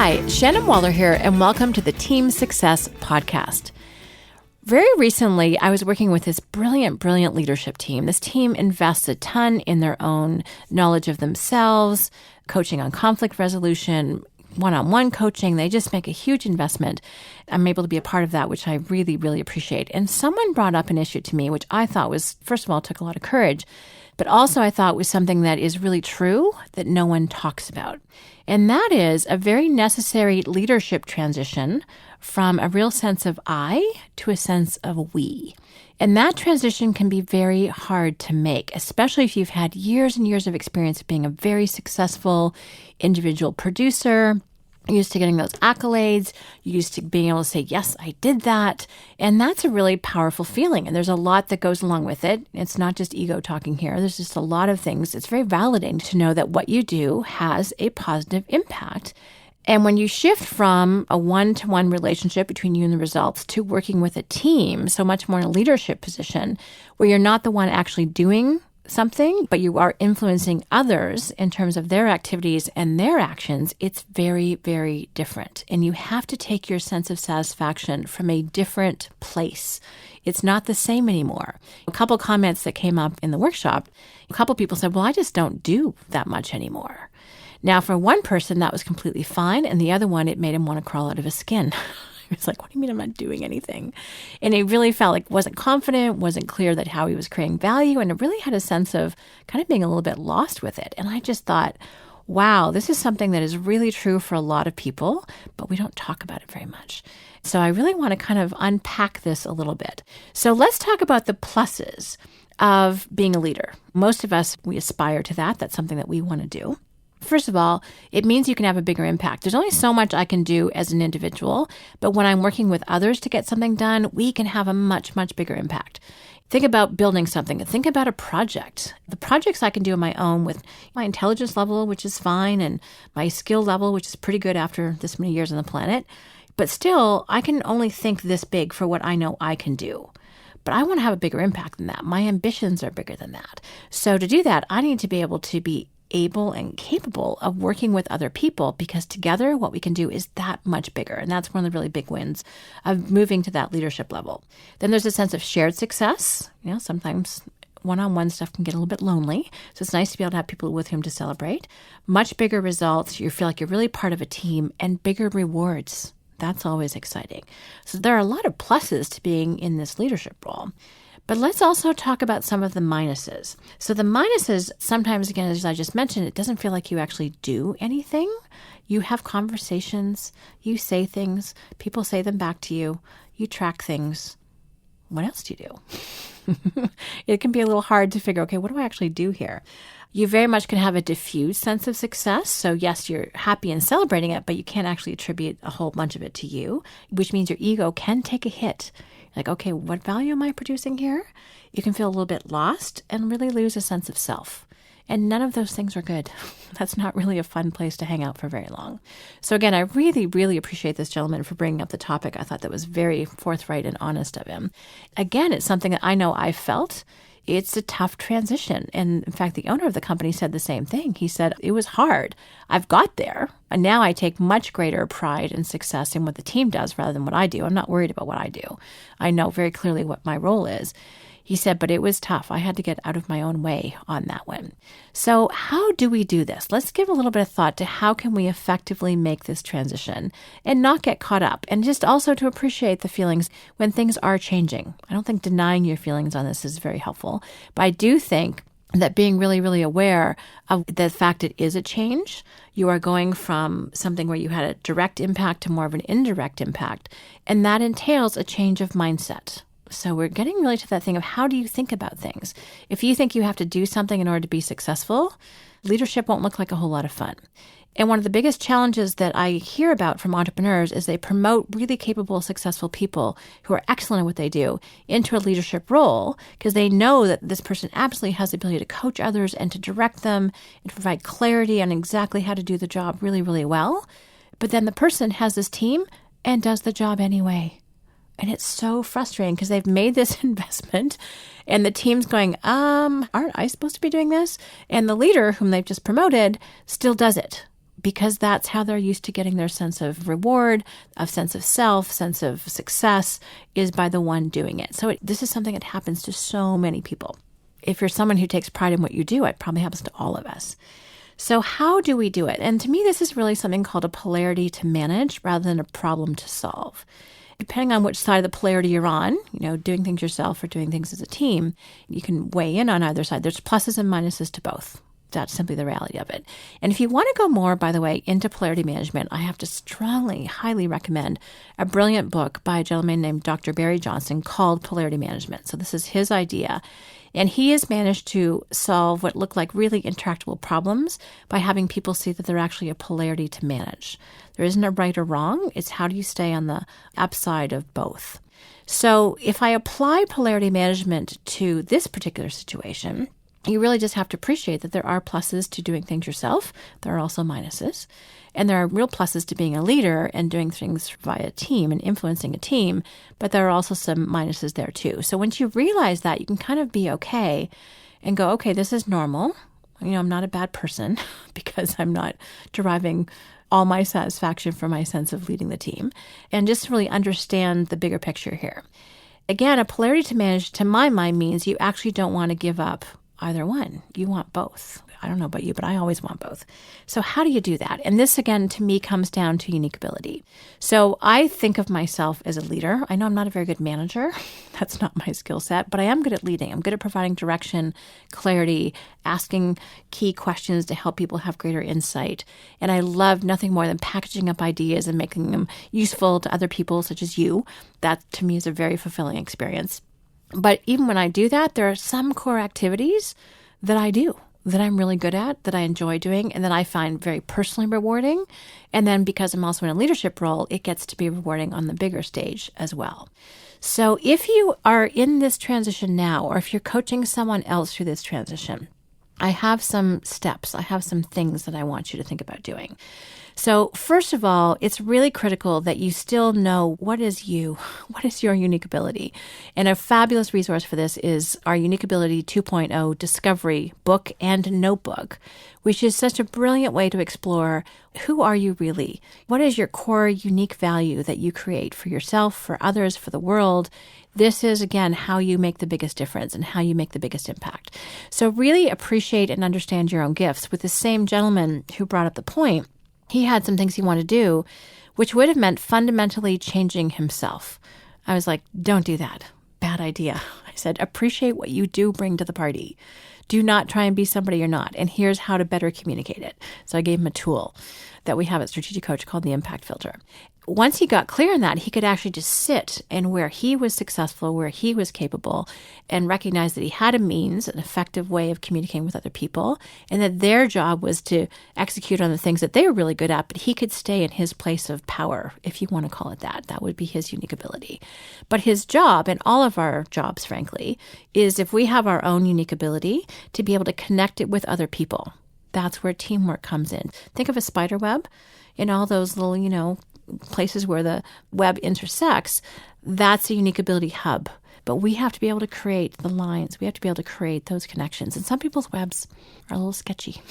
Hi, Shannon Waller here, and welcome to the Team Success Podcast. Very recently, I was working with this brilliant leadership team. This team invests a ton in their own knowledge of themselves, coaching on conflict resolution, one-on-one coaching. They just make a huge investment. I'm able to be a part of that, which I really appreciate. And someone brought up an issue to me, which I thought was, first of all, took a lot of courage, but also I thought was something that is really true that no one talks about. And that is a very necessary leadership transition from a real sense of I to a sense of we. And that transition can be very hard to make, especially if you've had years and years of experience being a very successful individual producer, used to getting those accolades, used to being able to say, yes, I did that. And that's a really powerful feeling. And there's a lot that goes along with it. It's not just ego talking here. There's just a lot of things. It's very validating to know that what you do has a positive impact. And when you shift from a one-to-one relationship between you and the results to working with a team, so much more in a leadership position, where you're not the one actually doing something, but you are influencing others in terms of their activities and their actions, it's very different. And you have to take your sense of satisfaction from a different place. It's not the same anymore. A couple comments that came up in the workshop, a couple people said, well, I just don't do that much anymore. Now, for one person, that was completely fine. And the other one, it made him want to crawl out of his skin. He was like, what do you mean I'm not doing anything? And he really felt like wasn't confident, wasn't clear that how he was creating value, and it really had a sense of kind of being a little bit lost with it. And I just thought, wow, this is something that is really true for a lot of people, but we don't talk about it very much. So I really want to kind of unpack this a little bit. So let's talk about the pluses of being a leader. Most of us, we aspire to that. That's something that we want to do. First of all, it means you can have a bigger impact. There's only so much I can do as an individual, but when I'm working with others to get something done, we can have a much bigger impact. Think about building something. Think about a project. The projects I can do on my own with my intelligence level, which is fine, and my skill level, which is pretty good after this many years on the planet. But still, I can only think this big for what I know I can do. But I want to have a bigger impact than that. My ambitions are bigger than that. So to do that, I need to be able to be able and capable of working with other people, because together what we can do is that much bigger. And that's one of the really big wins of moving to that leadership level. Then there's a sense of shared success. You know, sometimes one-on-one stuff can get a little bit lonely. So it's nice to be able to have people with whom to celebrate. Much bigger results. You feel like you're really part of a team, and bigger rewards. That's always exciting. So there are a lot of pluses to being in this leadership role. But let's also talk about some of the minuses. So the minuses, sometimes, again, as I just mentioned, it doesn't feel like you actually do anything. You have conversations, you say things, people say them back to you, you track things. What else do you do? It can be a little hard to figure, okay, what do I actually do here? You very much can have a diffused sense of success. So yes, you're happy and celebrating it, but you can't actually attribute a whole bunch of it to you, which means your ego can take a hit. Like, okay, what value am I producing here? You can feel a little bit lost and really lose a sense of self. And none of those things are good. That's not really a fun place to hang out for very long. So again, I really appreciate this gentleman for bringing up the topic. I thought that was very forthright and honest of him. Again, it's something that I know I felt. It's a tough transition. And in fact, the owner of the company said the same thing. He said, it was hard. I've got there. And now I take much greater pride and success in what the team does rather than what I do. I'm not worried about what I do. I know very clearly what my role is. He said, but it was tough. I had to get out of my own way on that one. So how do we do this? Let's give a little bit of thought to how can we effectively make this transition and not get caught up, and just also to appreciate the feelings when things are changing. I don't think denying your feelings on this is very helpful, but I do think that being really aware of the fact it is a change. You are going from something where you had a direct impact to more of an indirect impact, and that entails a change of mindset. So we're getting really to that thing of how do you think about things? If you think you have to do something in order to be successful, leadership won't look like a whole lot of fun. And one of the biggest challenges that I hear about from entrepreneurs is they promote really capable, successful people who are excellent at what they do into a leadership role because they know that this person absolutely has the ability to coach others and to direct them and to provide clarity on exactly how to do the job really well. But then the person has this team and does the job anyway. And it's so frustrating because they've made this investment and the team's going, aren't I supposed to be doing this? And the leader whom they've just promoted still does it. because that's how they're used to getting their sense of reward, of sense of self, sense of success, is by the one doing it. So this is something that happens to so many people. If you're someone who takes pride in what you do, it probably happens to all of us. So how do we do it? And to me, this is really something called a polarity to manage rather than a problem to solve. Depending on which side of the polarity you're on, doing things yourself or doing things as a team, you can weigh in on either side. There's pluses and minuses to both. That's simply the reality of it. And if you want to go more, by the way, into polarity management, I have to strongly, highly recommend a brilliant book by a gentleman named Dr. Barry Johnson called Polarity Management. So this is his idea. And he has managed to solve what look like really intractable problems by having people see that they're actually a polarity to manage. There isn't a right or wrong. It's how do you stay on the upside of both. So if I apply polarity management to this particular situation, you really just have to appreciate that there are pluses to doing things yourself. There are also minuses. And there are real pluses to being a leader and doing things via a team and influencing a team. But there are also some minuses there too. So once you realize that, you can kind of be okay and go, okay, this is normal. I'm not a bad person because I'm not deriving all my satisfaction from my sense of leading the team. And just really understand the bigger picture here. Again, a polarity to manage, to my mind, means you actually don't want to give up either one. You want both. I don't know about you, but I always want both. So how do you do that? And this, again, to me, comes down to unique ability. So I think of myself as a leader. I know I'm not a very good manager. That's not my skill set, but I am good at leading. I'm good at providing direction, clarity, asking key questions to help people have greater insight. And I love nothing more than packaging up ideas and making them useful to other people, such as you. That, to me, is a very fulfilling experience. But even when I do that, there are some core activities that I do, that I'm really good at, that I enjoy doing, and that I find very personally rewarding. And then because I'm also in a leadership role, it gets to be rewarding on the bigger stage as well. So if you are in this transition now, or if you're coaching someone else through this transition, I have some steps. I have some things that I want you to think about doing. So first of all, it's really critical that you still know what is your unique ability. And a fabulous resource for this is our Unique Ability 2.0 Discovery book and notebook, which is such a brilliant way to explore who are you really? What is your core unique value that you create for yourself, for others, for the world? This is, again, how you make the biggest difference and how you make the biggest impact. So really appreciate and understand your own gifts. With the same gentleman who brought up the point, he had some things he wanted to do, which would have meant fundamentally changing himself. I was like, don't do that. Bad idea. I said, appreciate what you do bring to the party. Do not try and be somebody you're not. And here's how to better communicate it. So I gave him a tool that we have at Strategic Coach called the Impact Filter. Once he got clear on that, he could actually just sit in where he was successful, where he was capable, and recognize that he had a means, an effective way of communicating with other people, and that their job was to execute on the things that they were really good at, but he could stay in his place of power, if you want to call it that. That would be his unique ability. But his job, and all of our jobs, frankly, is if we have our own unique ability to be able to connect it with other people. That's where teamwork comes in. Think of a spider web in all those little, places where the web intersects. That's a unique ability hub. But we have to be able to create the lines. We have to be able to create those connections. And some people's webs are a little sketchy.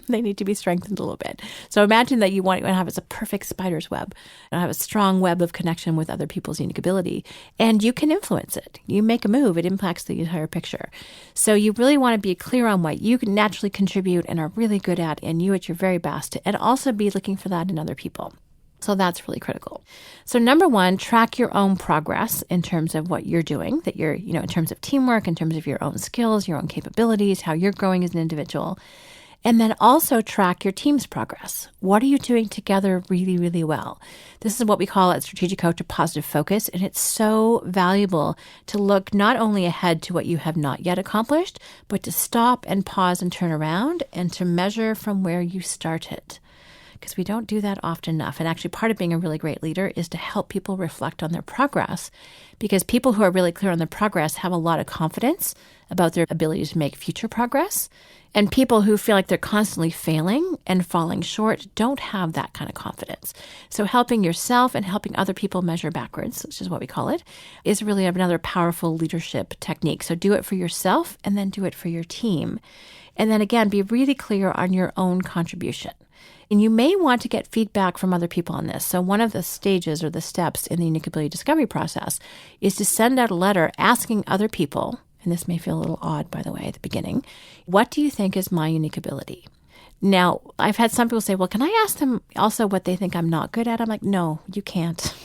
They need to be strengthened a little bit. So imagine that you want to have a perfect spider's web and have a strong web of connection with other people's unique ability. And you can influence it. You make a move, it impacts the entire picture. So you really want to be clear on what you can naturally contribute and are really good at, and you at your very best, and also be looking for that in other people. So that's really critical. So number one, track your own progress in terms of what you're doing, that you're, in terms of teamwork, in terms of your own skills, your own capabilities, how you're growing as an individual. And then also track your team's progress. What are you doing together really, really well? This is what we call at Strategic Coach a positive focus. And it's so valuable to look not only ahead to what you have not yet accomplished, but to stop and pause and turn around and to measure from where you started. Because we don't do that often enough. And actually part of being a really great leader is to help people reflect on their progress, because people who are really clear on their progress have a lot of confidence about their ability to make future progress. And people who feel like they're constantly failing and falling short don't have that kind of confidence. So helping yourself and helping other people measure backwards, which is what we call it, is really another powerful leadership technique. So do it for yourself and then do it for your team. And then again, be really clear on your own contribution. And you may want to get feedback from other people on this. So one of the stages or the steps in the unique ability discovery process is to send out a letter asking other people, and this may feel a little odd, by the way, at the beginning, what do you think is my unique ability? Now, I've had some people say, well, can I ask them also what they think I'm not good at? I'm like, no, you can't.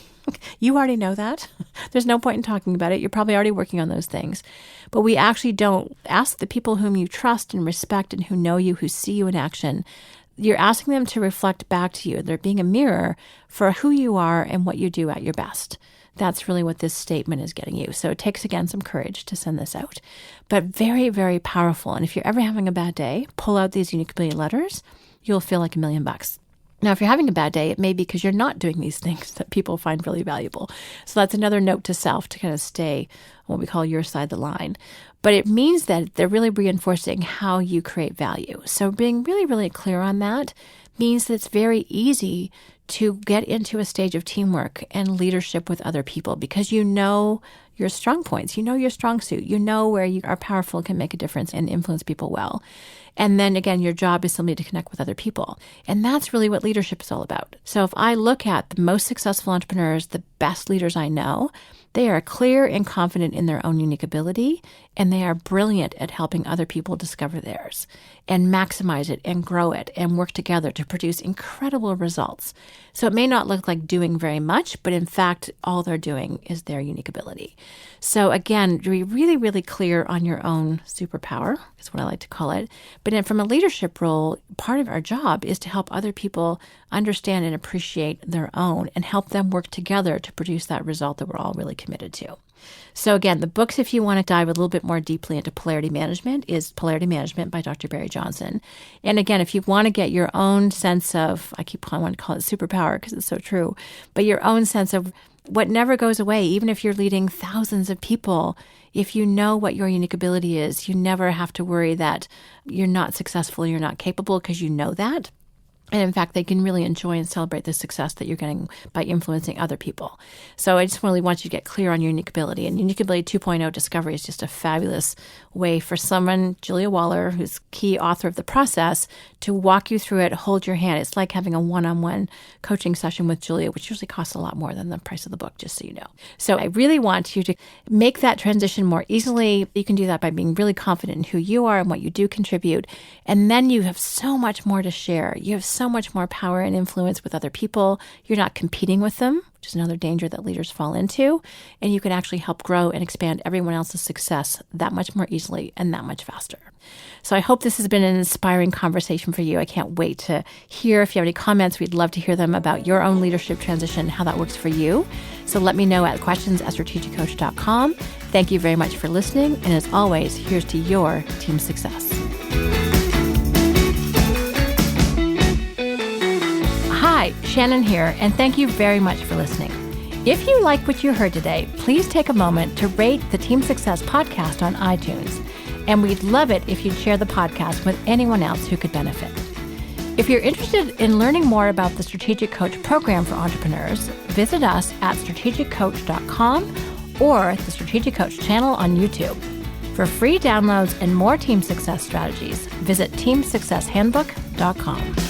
You already know that. There's no point in talking about it. You're probably already working on those things. But we actually don't ask the people whom you trust and respect and who know you, who see you in action. You're asking them to reflect back to you. They're being a mirror for who you are and what you do at your best. That's really what this statement is getting you. So it takes, again, some courage to send this out, but very, very powerful. And if you're ever having a bad day, pull out these unique ability letters. You'll feel like $1 million. Now, if you're having a bad day, it may be because you're not doing these things that people find really valuable. So that's another note to self to kind of stay on what we call your side of the line. But it means that they're really reinforcing how you create value. So being really, really clear on that means that it's very easy to get into a stage of teamwork and leadership with other people because you know your strong points, you know your strong suit, you know where you are powerful, can make a difference and influence people well. And then again, your job is simply to connect with other people. And that's really what leadership is all about. So if I look at the most successful entrepreneurs, the best leaders I know, they are clear and confident in their own unique ability, and they are brilliant at helping other people discover theirs and maximize it and grow it and work together to produce incredible results. So it may not look like doing very much, but in fact, all they're doing is their unique ability. So again, be really, really clear on your own superpower, is what I like to call it. But from a leadership role, part of our job is to help other people understand and appreciate their own and help them work together to produce that result that we're all really committed to. So again, the books, if you want to dive a little bit more deeply into polarity management, is Polarity Management by Dr. Barry Johnson. And again, if you want to get your own sense of, I want to call it superpower because it's so true, but your own sense of what never goes away, even if you're leading thousands of people, if you know what your unique ability is, you never have to worry that you're not successful, you're not capable, because you know that. And in fact, they can really enjoy and celebrate the success that you're getting by influencing other people. So I just really want you to get clear on your unique ability. And Unique Ability 2.0 Discovery is just a fabulous way for someone, Shannon Waller, who's key author of the process, to walk you through it, hold your hand. It's like having a one-on-one coaching session with Julia, which usually costs a lot more than the price of the book, just so you know. So I really want you to make that transition more easily. You can do that by being really confident in who you are and what you do contribute. And then you have so much more to share. You have so much more power and influence with other people. You're not competing with them, which is another danger that leaders fall into. And you can actually help grow and expand everyone else's success that much more easily and that much faster. So I hope this has been an inspiring conversation for you. I can't wait to hear if you have any comments. We'd love to hear them about your own leadership transition, how that works for you. So let me know at questions@strategiccoach.com. Thank you very much for listening. And as always, here's to your team success. Hi, Shannon here, and thank you very much for listening. If you like what you heard today, please take a moment to rate the Team Success podcast on iTunes. And we'd love it if you'd share the podcast with anyone else who could benefit. If you're interested in learning more about the Strategic Coach program for entrepreneurs, visit us at strategiccoach.com or the Strategic Coach channel on YouTube. For free downloads and more team success strategies, visit teamsuccesshandbook.com.